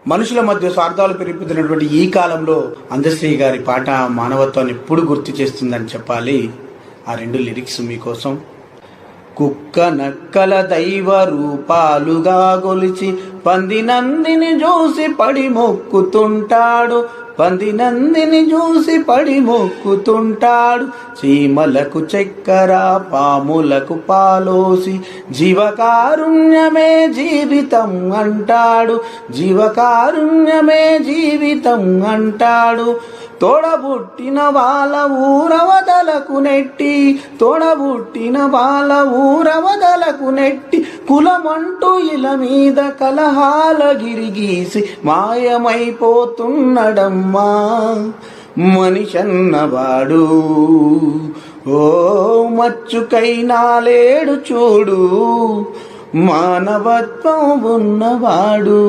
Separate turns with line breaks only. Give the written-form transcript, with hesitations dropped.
మనుషుల మధ్య స్వార్థాలు పెరిగిపోతున్నటువంటి ఈ కాలంలో అందశ్రీ గారి పాట మానవత్వాన్ని ఎప్పుడు గుర్తు చేస్తుందని చెప్పాలి. ఆ రెండు లిరిక్స్ మీకోసం. కుక్క నక్కల దైవ రూపాలుగా గొలిచి పందినందిని చూసి పడి మొక్కుతుంటాడు, పందినందిని చూసి పడి మొక్కుతుంటాడు. చీమలకు చక్కెర పాములకు పాలోసి జీవకారుణ్యమే జీవితం అంటాడు, జీవకారుణ్యమే జీవితం అంటాడు. తోడబుట్టిన వాళ్ళ ఊరవదలకు నెట్టి, తోడబుట్టిన వాళ్ళ ఊరవదలకు నెట్టి కులమంటూ ఇల మీద కలహాల గిరిగీసి మాయమైపోతున్నడమ్మా మనిషన్నవాడు. ఓ మచ్చుకైనా లేడు చూడు మానవత్వం ఉన్నవాడు.